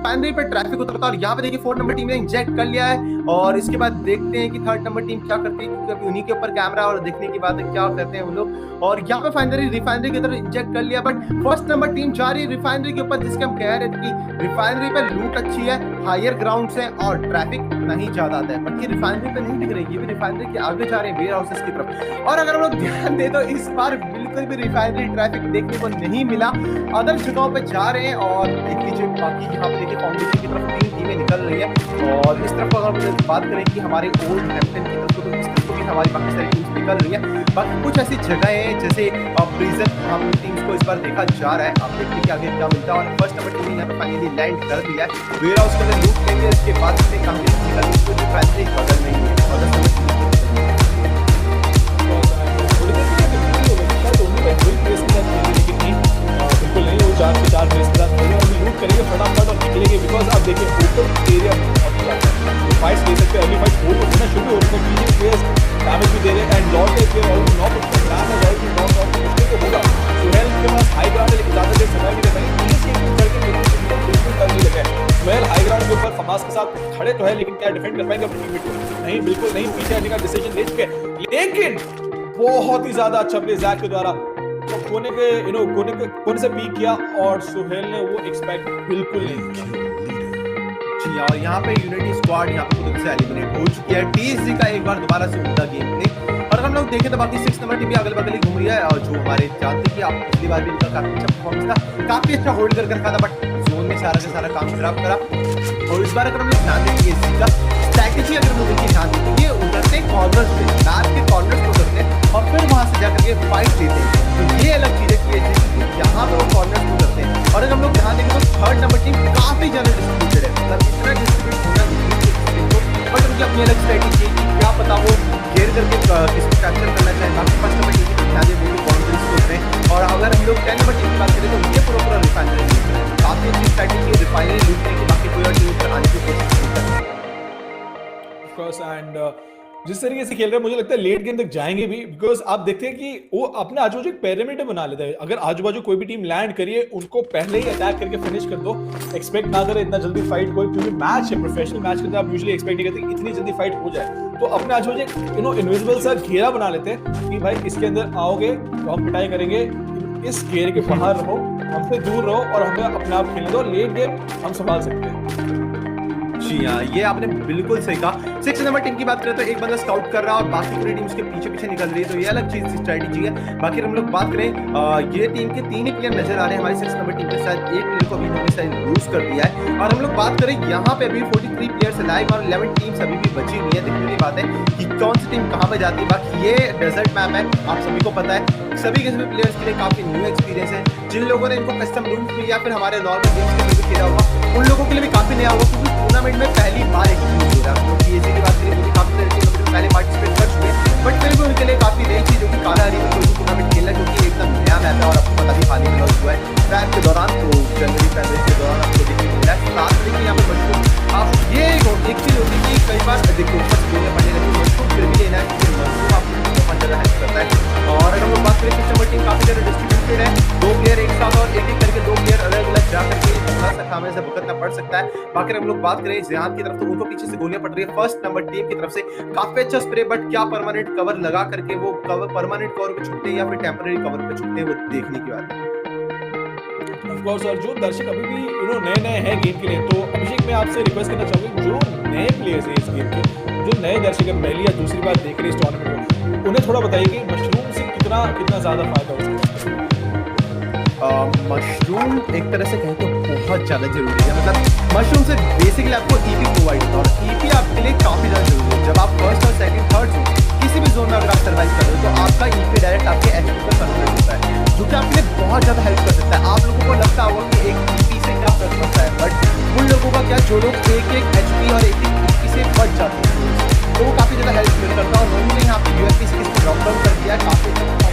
Refinery पे traffic उतरता है और यहाँ पे देखिए 4 नंबर टीम ने इंजेक्ट कर लिया है और इसके बाद देखते हैं कि 3rd नंबर टीम क्या करती है, क्योंकि उन्हीं के ऊपर कैमरा और देखने की बात है क्या करते हैं वो लोग। और यहाँ पे फाइनली रिफाइनरी की तरफ इंजेक्ट कर लिया, बट 1st नंबर टीम जा रही है रिफाइनरी के ऊपर, जिसके हम कह रहे थे कि रिफाइनरी पे लूट अच्छी है, हायर ग्राउंड है और ट्रैफिक नहीं ज्यादा आता है, बट ये रिफाइनरी पे नहीं दिख रही, ये भी रिफाइनरी के आगे जा रहे हैं वेयर हाउसेस की तरफ। और अगर हम लोग ध्यान दें तो इस बार बिल्कुल भी रिफाइनरी ट्रैफिक देखने को नहीं मिला, अदर जगहों पे जा रहे हैं। और देख लीजिए बाकी यहाँ पे देखिए फाउंडेशन की तरफ 3 टीमें निकल रही है और इस तरफ अगर हम बात करें कि हमारे ओल्ड हैम्पटन की तरफ तो इस तरफ भी हमारी बाकी सारी टीम्स निकल रही है। बाकी कुछ ऐसी जगह है जैसे प्रिजन, हम टीम्स को इस बार देखा जा रहा है, आप देखते हैं कि आगे क्या मिलता है। और 1st नंबर टीम ने यहाँ पे फाइनली लैंड कर दिया है, वेयर हाउस के अंदर लूट लेंगे, इसके बाद से कहां निकलने की कोई फैसले बदल नहीं है। बिल्कुल नहीं, वो 4 के 4 प्लेस के साथ लूट करेंगे फटाफट और निकलेंगे, बिकॉज अब देखिए ओपन एरिया फाइट्स ले सकते हैं, अर्ली फाइट होना शुरू हो रही है, पीछे प्लेयर्स डैमेज भी दे रहे हैं एंड लॉर्ड के प्लेयर ऑलरेडी नॉक कर प्लान है राइट कि नॉक आउट मुश्किल तो होगा। सुहेल के पास हाई ग्राउंड है लेकिन ज्यादा देर समय नहीं लगेगा, पुलिस के ऊपर के बिल्कुल कर नहीं लगे। सुहेल हाई ग्राउंड के ऊपर फमास के साथ खड़े तो है लेकिन क्या डिफेंड कर पाएंगे अपनी टीममेट को? नहीं, बिल्कुल नहीं, पीछे हटने का डिसीजन ले चुके हैं, लेकिन बहुत ही ज्यादा अच्छा प्ले जैक के द्वारा तो कोने के कोने से पीक किया और सुहेल ने वो एक्सपेक्ट बिल्कुल नहीं किया। जी, और यहाँ पे यूनिटी स्क्वाड यहाँ पे खुद से एलिमिनेट हो चुकी है, टीएसजी का एक बार दोबारा से उनका गेम प्ले। और हम लोग देखें तो बाकी 6 नंबर टीम भी अगल बगल ही घूम रही है और जो हमारे जानते कि आप पिछली बार भी इनका काफी अच्छा परफॉर्मेंस था, काफी अच्छा होल्ड कर रखा था, बट जोन में सारा का सारा काम खराब करा। और इस बार अगर हम लोग ध्यान दें टीएसजी का स्ट्रैटेजी, अगर हम लोग इनकी ध्यान दें तो ये उतरते कॉर्नर्स पे, मैप के कॉर्नर्स पे उतरते हैं और फिर वहां से जाकर के फाइट लेते हैं, तो ये अलग चीज है टीएसजी, यहाँ पे वो कॉर्नर्स पे उतरते हैं। और अगर हम लोग ध्यान देंगे तो 3rd नंबर टीम काफी ज्यादा डिस्ट्रीब्यूटेड है, मतलब इतना डिस्ट्रीब्यूट होना बट उनकी अपनी अलग स्ट्रेटेजी है कि क्या पता वो घेर करके किसको कैप्चर करना चाहे। बाकी 1st नंबर टीम की ध्यान दें वो बाउंड्रीज को होते हैं। और अगर हम लोग 10 नंबर टीम की बात करें तो ये पूरा रिफाइनरी काफी अच्छी स्ट्रेटेजी है, रिफाइनरी लूटने की बाकी कोई और टीम पर आने की कोशिश नहीं करती। एंड जिस तरीके से खेल रहे हैं मुझे लगता है लेट गेम तक जाएंगे भी, बिकॉज आप देखते हैं कि वो अपने आजू बाजू एक पेरिमीटर बना लेता है। अगर आजू बाजू कोई भी टीम लैंड करिए उनको पहले ही अटैक करके फिनिश कर दो, एक्सपेक्ट ना करें इतना जल्दी फाइट कोई, क्योंकि मैच है, प्रोफेशनल मैच के अंदर आप यूजुअली एक्सपेक्ट नहीं करते कि इतनी जल्दी फाइट हो जाए। तो अपने आजू बाजू इनविजिबल सा घेरा बना लेते हैं कि भाई इसके अंदर आओगे तो हम पिटाई करेंगे, इस घेरे के बाहर रहो, हमसे दूर रहो और हमें अपने आप खेलने दो, लेट गेम हम संभाल सकते हैं। जी हाँ, ये आपने बिल्कुल सही कहा। 6 नंबर टीम की बात करें तो एक बंदा स्काउट कर रहा है और बाकी पूरी टीम उसके पीछे पीछे निकल रही है, तो ये अलग चीज स्ट्रेटेजी है। बाकी हम लोग बात करें ये टीम के 3 ही प्लेयर नजर आ रहे हैं हमारी 6 नंबर टीम के साथ, एक प्लेयर को अभी इन्होंने शायद लूज कर दिया है। और हम लोग बात करें यहाँ पे अभी 43 प्लेयर्स लाइव और 11 टीम्स अभी भी बची हुई है। देखने की बात है कि कौन सी टीम कहाँ पे जाती है। बाकी ये डेजर्ट मैप है, आप सभी को पता है, सभी के सभी प्लेयर्स के लिए काफी न्यू एक्सपीरियंस है। जिन लोगों ने इनको कस्टम रूम्स में या फिर हमारे नॉर्मल गेम्स के अंदर खेला होगा उन लोगों के लिए भी काफी नया होगा, क्योंकि टूर्नामेंट में पहली बार एक्सपीरियंस हो रहा है। पीएसजी की बात करें तो काफी सारे टीम पहले पार्टिसिपेट कर चुके हैं, बट फिर भी उनके लिए काफी नई चीज होगी काला हरी में कोई टूर्नामेंट खेलना, क्योंकि एकदम नया मैप है और आपको पता भी हाल ही में लॉन्च हुआ है ट्रैक के दौरान, तो जनवरी फरवरी के दौरान आपको देखने को मिला है। साथ में यहाँ पे मशरूम आप ये एक चीज होती है कि कई बार देखो पढ़ने लगे मशरूम फिर भी लेना है, क्योंकि मशरूम आपको बहुत ज्यादा हेल्प करता है। और अगर हम लोग बात करें 6 नंबर टीम काफी ज्यादा डिस्ट्रीब्यूटेड है, 2 प्लेयर एक साथ और एक एक करके 2 प्लेयर अलग अलग जा करके थोड़ा सा खामे से भुगतना पड़ सकता है। बाकी हम लोग बात करें जिहान की तरफ तो उनको पीछे से गोलियां पड़ रही है 1st नंबर टीम की तरफ से, काफी अच्छा स्प्रे, बट क्या परमानेंट कवर लगा करके वो कवर परमानेंट कवर पे छुपते हैं या फिर टेम्पररी कवर पे छुपते हैं, वो देखने की बात है। ऑफ कोर्स, और जो दर्शक अभी भी नए हैं गेम के लिए, तो अभिषेक मैं आपसे रिक्वेस्ट करना चाहूंगा जो नए प्लेयर्स हैं इस गेम के, जो नए दर्शक हैं पहली या दूसरी बार देख रहे हैं इस टूर्नामेंट को, उन्हें थोड़ा बताइए कि मशरूम से कितना ज्यादा फायदा हो सकता है। मशरूम एक तरह से कहें तो बहुत ज़्यादा जरूरी है, मतलब मशरूम से बेसिकली आपको ईपी प्रोवाइड होता है और ईपी आपके लिए काफ़ी ज़्यादा जरूरी है। जब आप 1st और 2nd 3rd जोन किसी भी जोन में अगर आप सर्वाइव कर रहे हो तो आपका ईपी डायरेक्ट आपके एचपी पर कन्वर्ट होता है, जो कि आपके लिए बहुत ज़्यादा हेल्प कर सकता है। आप लोगों को लगता होगा कि एक ईपी से क्या फर्क पड़ता है, बट उन लोगों का क्या जो लोग एक एचपी और एक ईपी से बच जाते हैं तो वो काफ़ी ज़्यादा हेल्प करता है। और उन्होंने यहाँ पे यूएफपी से किसी को ड्रॉप डाउन कर दिया है काफ़ी अच्छा।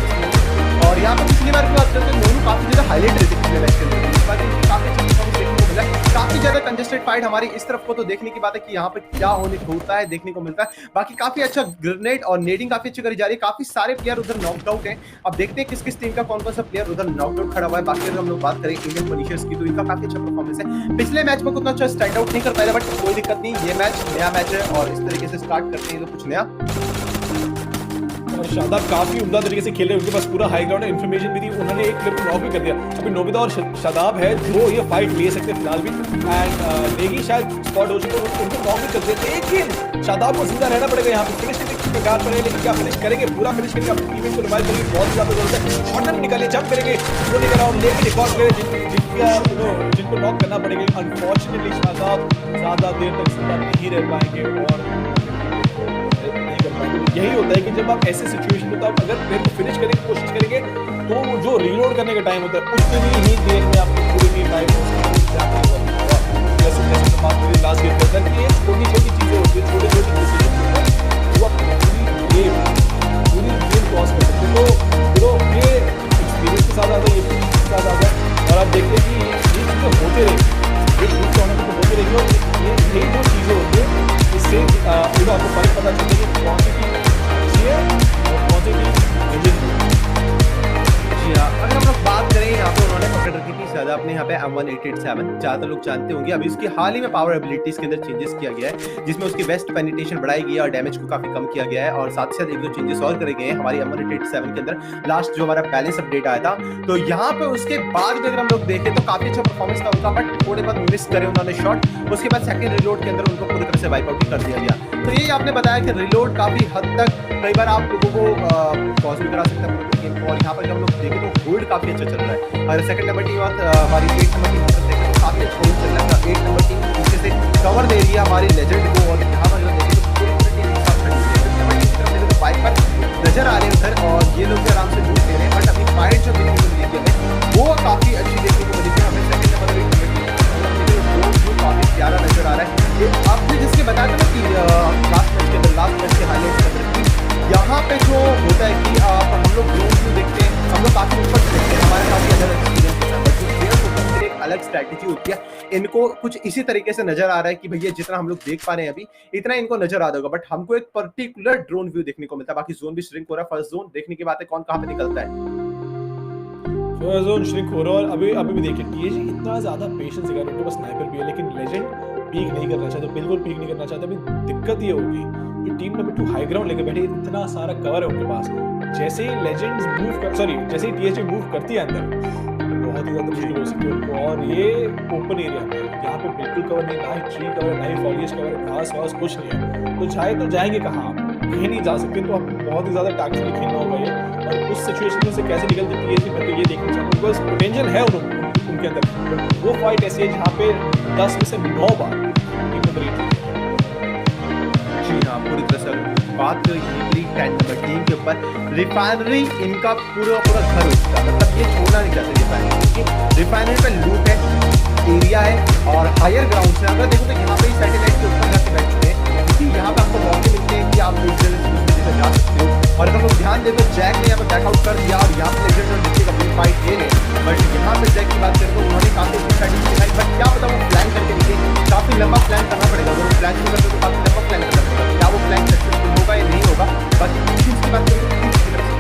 और यहाँ पे पिछली बार की बात करते हैं दोनों काफी ज्यादा हाईलाइट रहती है, इस बार काफी अच्छा परफॉर्मेंस देखने को मिला, काफी ज्यादा कंजेस्टेड फाइट हमारी इस तरफ को तो देखने की बात है कि यहाँ पे क्या होता है देखने को मिलता है। बाकी काफी अच्छा ग्रेनेड और नेडिंग काफी अच्छी करी जा रही है, काफी सारे प्लेयर उधर नॉकड आउट है। अब देखते हैं किस किस टीम का कौन कौन सा प्लेयर उधर नॉकड आउट खड़ा हुआ है। बाकी अगर हम लोग बात करें इंडियन फिनिशर्स की तो इनका काफी अच्छा परफॉर्मेंस है। पिछले मैच में उतना अच्छा स्टैंड आउट नहीं कर पाया, बट कोई दिक्कत नहीं, ये मैच नया मैच है और इस तरीके से स्टार्ट करते हैं तो कुछ नया। और शादाब काफी उम्दा तरीके से खेले, उनके पास पूरा हाई ग्राउंड इन्फॉर्मेशन भी थी, उन्होंने एक प्लेयर को नॉक भी कर दिया। अभी नोबिता और शादाब है जो ये फाइट ले सकते हैं फिलहाल भी, एंड नेगी शायद स्पॉट हो चुके हैं, उनको नॉक भी कर दिया, लेकिन शादाब को जिंदा रहना पड़ेगा यहाँ पे। फिनिश किसी प्रकार पर है, लेकिन क्या फिनिश करेंगे, पूरा फिनिश करेंगे, अपनी टीम को रिवाइव करेंगे, बहुत ज्यादा जरूरत है। शॉटगन निकालिए, जंप करेंगे, वो निकल रहा हूं, लेकिन एक और प्लेयर जिनको नॉक करना पड़ेगा। अनफॉर्चुनेटली शादाब ज्यादा देर तक जिंदा नहीं रह पाएंगे और यही होता है कि जब आप ऐसे सिचुएशन में, तो आप अगर प्लेयर को फिनिश करने की कोशिश करेंगे तो जो रीलोड करने का टाइम होता है उतनी ही देर में आपको पूरी टीम लाइफ जैसे बात करें लास्ट गेम के अंदर, ये छोटी छोटी चीजें होती है, छोटे छोटे डिसीजन होते हैं जो आप पूरी गेम क्रॉस कर सकते हो। तो ये एक्सपीरियंस के साथ आता है, ये के साथ आता है, और आप देखते हैं कि ये चीजें होते रहेंगी, ये टूर्नामेंट होते रहेंगे, और ये जो चीजें होती है इससे आपको फर्क पता चलेगा कि कौन सी टीम अच्छी है और कौन सी टीम इंजन है। जी हाँ, अगर हम लोग बात करें यहाँ पे उन्होंने पकड़ रखी थी शायद अपने यहाँ पे M1887, ज्यादा लोग जानते होंगे। अभी उसकी हाल ही में पावर एबिलिटीज के अंदर चेंजेस किया गया है, जिसमें उसकी वेस्ट पेनिट्रेशन बढ़ाई गई है और डैमेज को काफी कम किया गया है, और साथ ही साथ एक दो चेंजेस और करे गए हैं हमारी M1887 के अंदर। लास्ट जो हमारा बैलेंस अपडेट आया था, तो यहाँ पे उसके बाद भी अगर हम लोग देखें तो काफी अच्छा परफॉर्मेंस था उनका, बट थोड़े बहुत मिस करे उन्होंने शॉट। उसके बाद सेकंड रिलोड के अंदर उनको पूरी तरह से वाइप आउट कर दिया गया। तो यही आपने बताया कि रिलोड काफी हद तक कई बार आप लोगों को पॉज भी करा सकता है गेम को, और यहाँ पर जब हम लोग देखें तो होल्ड काफी अच्छा चल रहा है। और सेकंड नंबर टीम हमारी 8 नंबर टीम देखें तो काफी अच्छा होल्ड चल रहा है। 8 नंबर टीम पीछे से कवर दे रही है हमारी लेजेंड को, और यहाँ पर देखें तो पूरी टीम एक साथ खड़ी है। नंबर टीम की तरफ देखें तो बाइक पर नजर आ रहे हैं उधर, और ये लोग भी आराम से लूट ले रहे हैं, बट अभी फाइट जो देखने को मिली है वो काफी अच्छी देखने को मिली है हमें। सेकंड नंबर काफी प्यारा नजर आ रहा है। ये आपने जिसके बताया था ना कि लास्ट मैच के हाईलाइट्स कर रखी, यहाँ पे जो होता है कि हम लोग ड्रोन व्यू देखते हैं, हम लोग काफी ऊपर से देखते हैं, हमारे काफी अलग एक्सपीरियंस होता है, बट जो प्लेयर्स होते हैं एक अलग स्ट्रैटेजी होती है। इनको कुछ इसी तरीके से नजर आ रहा है कि भैया जितना हम लोग देख पा रहे हैं अभी इतना इनको नजर आ रहा होगा, बट हमको एक पर्टिकुलर ड्रोन व्यू देखने को मिलता है। बाकी जोन भी श्रिंक हो रहा है, फर्स्ट जोन देखने की बात है कौन कहाँ पे निकलता है। जोन श्रिंक हो रहा है, और अभी भी देखिए टीएजी इतना ज्यादा पेशेंस दिखा रहा है, उनके पास स्नाइपर भी है, लेकिन लेजेंड पीक नहीं करना चाहते, बिल्कुल पीक नहीं करना चाहते। अभी दिक्कत ये होगी कि टीम नंबर 2 हाई ग्राउंड लेके बैठे, इतना सारा कवर है उनके पास, जैसे ही लेजेंड्स जैसे ही टीएजी मूव करती है अंदर, बहुत ही ज्यादा मुश्किल हो सकती है उनको। और ये ओपन एरिया है, यहाँ पे बिल्कुल कवर नहीं, ना ही ट्री कवर है, ना ही फॉलिएज कवर है, घास वास कुछ नहीं है, तो चाहे तो जाएंगे कहाँ, कहीं नहीं जा सकते। तो आपको बहुत ही ज्यादा टैक्टिकली खेलना होगा ये, और उस सिचुएशन में से कैसे निकलती है ये मैं तो ये देखना चाहूँगा, बिकॉज पोटेंशियल है उनके अंदर। वो फाइट ऐसी है जहाँ पे 10 में से 9 बार टीम नंबर 8 जी हाँ, पूरी तरह से बात करें 10 नंबर टीम के ऊपर, रिफाइनरी इनका पूरा घर हो चुका है, मतलब ये छोड़ना नहीं चाहते रिफाइनरी, क्योंकि रिफाइनरी पे लूट है, एरिया है और हायर ग्राउंड है। अगर देखो तो यहाँ पे सैटेलाइट के ऊपर जाके बैठ चुके हैं, क्योंकि यहाँ पे आपको मौके मिलते हैं कि आप एक जगह से जा सकते हो। और अगर लोग ध्यान दें तो जैक ने यहाँ पे बैकआउट कर दिया, और यहाँ पे लेजेंड और डिस्ट्रिक्ट अपनी फाइट ले रहे, बट यहाँ पे जैक की बात करें तो उन्होंने काफी अच्छी स्ट्रैटेजी दिखाई, बट क्या पता वो प्लान करके निकले, काफी लंबा प्लान करना पड़ेगा। अगर वो प्लान नहीं करते तो काफी लंबा प्लान करना पड़ेगा, क्या वो प्लान सक्सेसफुल होगा या नहीं होगा। बाकी टीम्स की बात करें तो टीम्स की तरफ से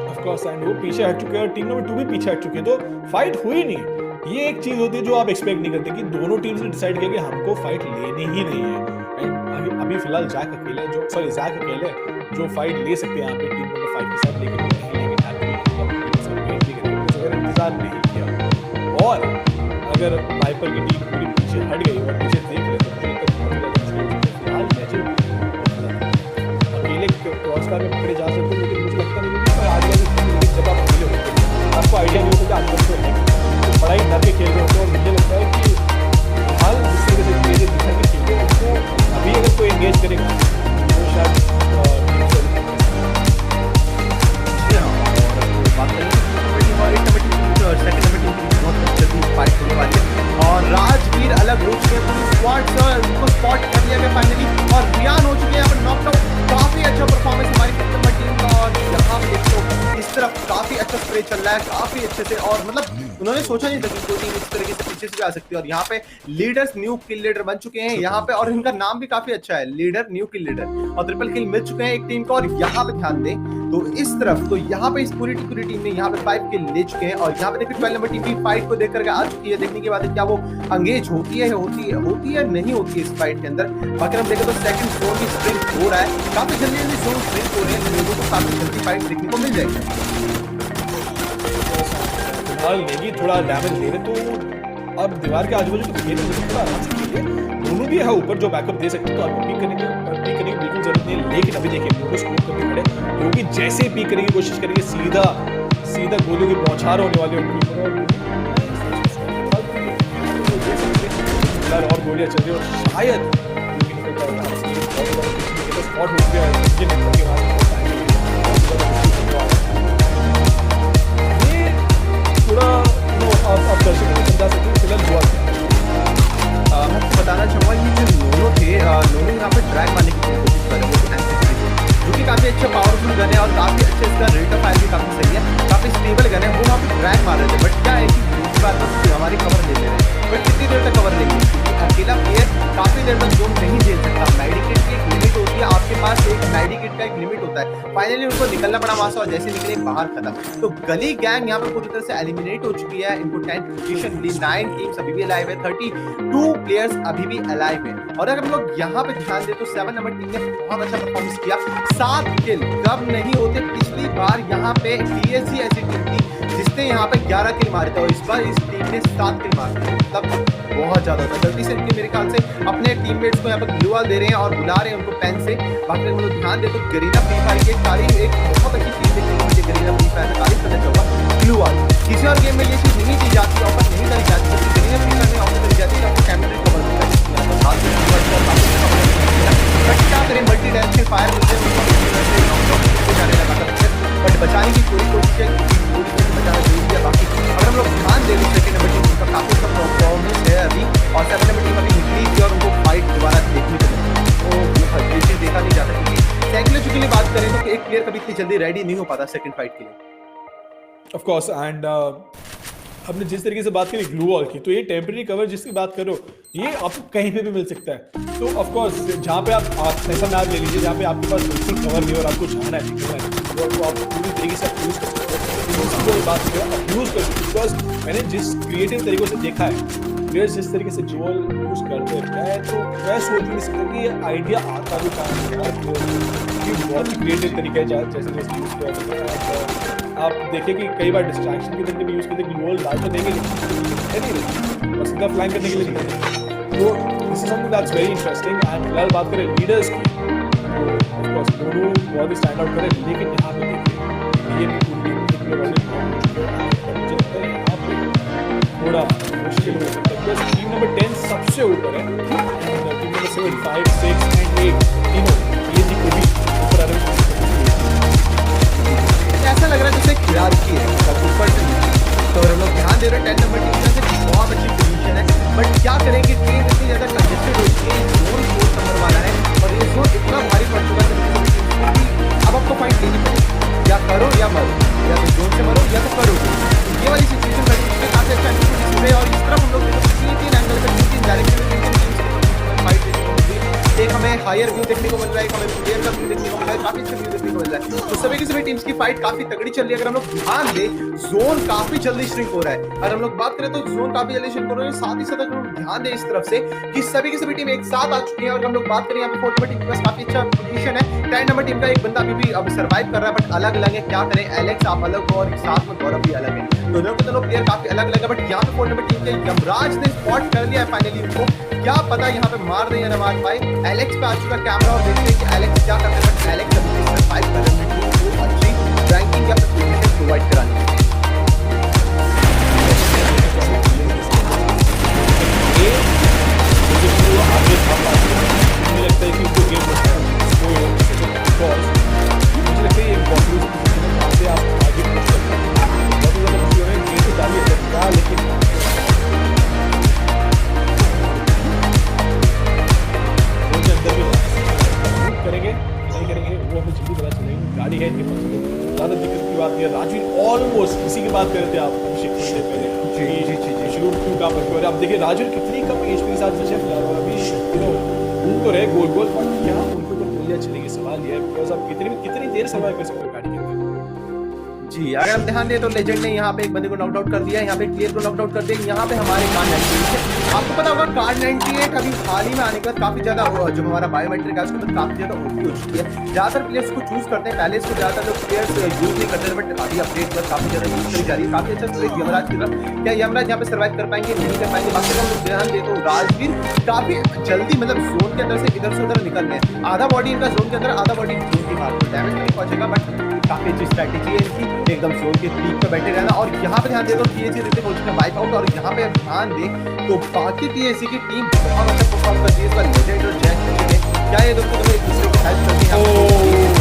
ऑफ कोर्स, एंड वो पीछे हट चुके हैं, और टीम नंबर 2 भी पीछे हट चुके हैं, तो फाइट हुई नहीं। ये एक चीज होती है जो आप एक्सपेक्ट नहीं करते कि दोनों टीम्स ने डिसाइड किया कि हमको फाइट लेनी ही नहीं है। एंड अभी फिलहाल जैक अकेले जो फाइट ले सकते हैं यहाँ पे टीम नंबर 5 के साथ, लेकिन वो नहीं लेंगे, इंतजार नहीं किया। और अगर वाइपर की टीम पूरी पीछे हट गई और पीछे देख ले तो फिलहाल लेजेंड अकेले क्रॉसफायर में पकड़े जा सकते हैं, लेकिन मुझे लगता नहीं कि आगे जब आप अकेले होते हैं आपको आइडिया नहीं होता कि आप तो बड़ा ही डर के खेल रहे होते हैं। और मुझे लगता है कि हाल जिस तरीके से मेरे दिखा के खेल रहे हैं उसको अभी अगर कोई एंगेज करेगा तो शायद और राजवीर अलग हो चुके हैं, पूरी स्क्वाड उनको स्पॉट कर लिया गया फाइनली, और रियान हो चुके हैं यहाँ पर नॉकआउट। काफी अच्छा परफॉर्मेंस हमारी टीम का, और यहाँ पे देखो इस तरफ काफी अच्छा का स्प्रे चल रहा है काफी अच्छे से, और मतलब उन्होंने सोचा नहीं था कि कोई टीम इस तरीके से पीछे से भी आ सकती है। और यहाँ पे लीडर्स न्यू किल लीडर बन चुके हैं यहाँ पे, और इनका नाम भी काफी अच्छा है, लीडर न्यू किल लीडर, और ट्रिपल किल मिल चुके हैं एक टीम को। और यहाँ पे ध्यान दें तो इस तरफ, तो यहाँ पे इस पूरी टीम ने यहाँ पे 5 किल ले चुके हैं। और यहाँ पे देखिए 12 नंबर टीम की फाइट को देख करके आ चुकी है। देखने की बात है क्या वो अंगेज होती है नहीं होती है इस फाइट के अंदर। बाकी हम देखें तो सेकंड जोन की स्प्रिंग हो रहा है, काफी जल्दी जोन स्प्रिंग हो रहे हैं, लोगों को काफी जल्दी फाइट देखने को मिल जाएगी। फिलहाल नेगी थोड़ा डैमेज ले रहे, तो अब दीवार के आजू बाजू तो खेल थोड़ा आराम से खेलिए। दोनों भी है ऊपर जो बैकअप दे सकते हैं, तो आपको पीक करने की बिल्कुल जरूरत नहीं है। लेकिन अभी देखिए दोनों स्कोप करके खड़े, क्योंकि जैसे पीक करने की कोशिश करेंगे सीधा गोलियों की बौछार होने वाली है और गोलियां चल रही है, और शायद स्पॉट हो गया ये थोड़ा आप दर्शकों को समझा सकते हैं फिलहाल हुआ क्या। मैं आपको बताना चाहूंगा ये जो नोनो थे, नोनो यहाँ पे ड्रैग मारने की कोशिश कर रहे हैं, जो कि काफी अच्छा पावरफुल गन है और काफी अच्छे इसका रेट ऑफ फायर भी काफी सही है, काफी स्टेबल गन है। वो वहाँ पे ड्रैग मार रहे थे, बट क्या है कि दूसरी बात तो हमारी कवर ले ले रहे हैं, बट कितनी देर तक कवर लेंगे, क्योंकि अकेला प्लेयर काफी देर तक जोन नहीं झेल सकता। मेडिकेट की एक लिमिट होती है, आपके पास एक मेडिकेट का एक लिमिट होता है। फाइनली उनको निकलना पड़ा वहां से, और जैसे निकले बाहर खत्म। तो गली गैंग यहाँ पे पूरी तरह से एलिमिनेट हो चुकी है। इनको 10th पोजीशन मिली, 9 टीम्स अभी भी अलाइव है, 32 प्लेयर्स अभी भी अलाइव है। और अगर हम लोग यहाँ पे ध्यान दें तो 7 नंबर टीम ने बहुत अच्छा परफॉर्मेंस किया, 7 किल कब नहीं होते। पिछली बार यहाँ पे TSG ऐसी टीम थी जिसने यहाँ पे 11 किल मारे थे, और इस बार इस टीम ने 7 किल मारे थे, मतलब बहुत ज्यादा था। जल्दी से इनके मेरे ख्याल से अपने टीममेट्स को यहाँ पर ग्लू वॉल दे रहे हैं और बुला रहे हैं उनको पेन से। बाकी हम लोग ध्यान दे तो गरीना फ्री फायर की तारीफ, एक बहुत अच्छी चीज देखने को मुझे गरीना फ्री फायर तारीफ करना चाहूंगा। ग्लू वॉल किसी और गेम में ये चीज नहीं दी जाती, ऑफर नहीं करी जाती, जबकि गरीना फ्री फायर में ऑफर करी जाती है, आपको कैमरे कवर मिलता है। बट क्या करें, मल्टी डायरेक्शनल फायर मिलते हैं, जाने लगा था, बट बचाने की पूरी कोशिश है, बचाना जरूरी है। बाकी अगर हम लोग ध्यान दें सेकंड नंबर टीम का काफी अच्छा परफॉर्मेंस है अभी, और 7 नंबर टीम अभी निकली थी और उनको फाइट दोबारा देखने को मिली, तो ये चीज देखा नहीं जाता, क्योंकि साइकोलॉजिकली बात करें तो एक प्लेयर कभी इतनी जल्दी रेडी नहीं हो पाता सेकंड फाइट के लिए। ऑफ कोर्स, एंड हमने जिस तरीके से बात करी ग्लू वॉल की, तो ये टेम्परेरी कवर जिसकी बात करो, ये आपको कहीं पे भी मिल सकता है। तो ऑफ कोर्स जहाँ पे आप ऐसा मैप ले लीजिए जहाँ पे आपके पास बिल्कुल कवर नहीं और आपको जाना है, तो आप पूरी तरीके से यूज कर सकते हो। बात करें आप यूज कर सकते हो, बिकॉज मैंने जिस क्रिएटिव तरीकों से देखा है प्लेयर्स जिस तरीके से ड्यूअल यूज करते हैं, तो मैं सोच नहीं सकता कि ये आइडिया आता भी कहाँ है, ये बहुत ही क्रिएटिव तरीका है जैसे जैसे यूज करते हैं। आप देखें कि कई बार डिस्ट्रैक्शन के तरीके भी यूज करते हैं, ग्लू वॉल डाल तो देंगे नहीं, बस सीधा फ्लैंक करने के लिए नहीं। तो this is something that's very interesting. And फिलहाल बात करें लीडर्स की, तो ऑफ कोर्स दोनों बहुत ही स्टैंड आउट करें, लेकिन यहाँ पे देखिए ये मुझे लगता है यहाँ पे थोड़ा मुश्किल हो सकता है, बिकॉज टीम नंबर 10 सबसे ऊपर है, टीम नंबर 7, 5, 6 एंड 8 तीनों ये जी को भी ऊपर आ रहे हैं। ऐसा लग रहा है जैसे खिलाड़ी की है ऊपर से, तो हम लोग ध्यान दे रहे हैं 10 नंबर टीम से बहुत अच्छी पोजीशन है, बट क्या करेंगे, टीम इतनी ज्यादा कंजेस्टेड हो चुकी है, जोन 4 नंबर वाला है, और ये जोन इतना भारी पड़ चुका है कि अब आपको फाइट लेनी पड़ेगी, या करो या मरो, या तो जोन से मरो या तो करो। ये वाली सिचुएशन बड़ी इसमें काफी अच्छा है, और इस तरफ हम लोग 3 एंगल पे 3 डायरेक्शन में फाइट देखने को मिली। एक हमें हायर व्यू देखने को मिल रहा है, एक हमें प्लेयर का व्यू देखने को मिल रहा है, काफी अच्छा व्यू देखने को मिल रहा है। तो सभी की सभी टीम्स की फाइट काफी तगड़ी चल रही है। अगर हम लोग ध्यान दें, जोन काफी जल्दी श्रिंक हो रहा है। अगर हम लोग बात करें तो जोन काफी जल्दी श्रिंक हो रहा है, साथ ही साथ अगर हम ध्यान दें इस तरफ से कि सभी की सभी टीम एक साथ आ चुकी है। और हम लोग बात करें यहाँ पे 4 नंबर टीम के पास काफी अच्छा पोजीशन है, 10 नंबर टीम का एक बंदा अभी भी अब सर्वाइव कर रहा है, बट अलग अलग है। क्या करें, एलेक्स आप अलग हो और साथ में गौरव भी अलग है, दोनों के दोनों प्लेयर काफी अलग अलग है। बट यहाँ पे 4 नंबर टीम के यमराज ने स्पॉट कर लिया है फाइनली उनको, क्या पता यहाँ पे मार रहे हैं ना मार पाए। एलेक्स पे आ चुका कैमरा और देखते हैं कि एलेक्स क्या करते हैं, बट एलेक्स अभी भी सर्वाइव कर रहे हैं टीम को अच्छी रैंकिंग या पोजीशन प्रोवाइड कराने के लिए। आगे मुझे लगता है कि जो गेम होता है मुझे लगता है ये इम्पोर्टेंट से आप आगे पुश करते हैं, बहुत ज़्यादा मुश्किल है गेम तो डालिए क्या, लेकिन अंदर भी करेंगे नहीं करेंगे वो हमें जल्दी पता चलेगी। गाड़ी है इनके पास, ज़्यादा दिक्कत की बात नहीं है। राजवीर ऑलमोस्ट पर। और अब देखिए राजू कितनी कम एज के साथ बचे फिलहाल, और अभी घूम तो रहे गोल बट क्या उनको तो गोलियां चलेगी, सवाल ये है बिकॉज आप कितनी देर सर्वाइव कर सकते हो गाड़ी के अंदर। जी, अगर हम ध्यान दें तो लेजेंड ने यहाँ पे एक बंदे को नॉकआउट कर दिया, यहाँ पे क्लियर को नॉकआउट कर दिया, यहाँ पे हमारे कार्ड 98 आपको पता होगा कार्ड 98 अभी हाल ही में आने के बाद काफी ज्यादा जो हमारा बायोमेट्रिक है उसके बाद काफी ज्यादा ओपी हो चुकी है। ज्यादातर प्लेयर्स को चूज करते हैं, पहले इसको ज्यादातर लोग प्लेयर्स यूज नहीं करते थे, बट अभी अपडेट पर काफी ज्यादा यूज करी जा रही है। काफी अच्छा स्ट्रेट यमराज की तरफ, क्या यमराज यहाँ पे सर्वाइव कर पाएंगे नहीं कर पाएंगे। बाकी हम लोग ध्यान दें तो राजवीर काफी जल्दी मतलब जोन के अंदर से इधर से उधर निकल रहे हैं, आधा बॉडी इनका जोन के अंदर, आधा बॉडी जोन के बाहर, डैमेज नहीं पहुंचेगा बट काफी अच्छी स्ट्रैटेजी है इनकी, एकदम जोन के पीक पे बैठे रहना। और यहाँ पे ध्यान दे तो टीएसी ऋतिक हो चुका है वाइप आउट, और यहाँ पे ध्यान दें तो बाकी टीएसी की टीम बहुत अच्छा परफॉर्म करती है इस बार। लेजेंड और जैक क्या ये दोनों एक दूसरे को हेल्प करती है।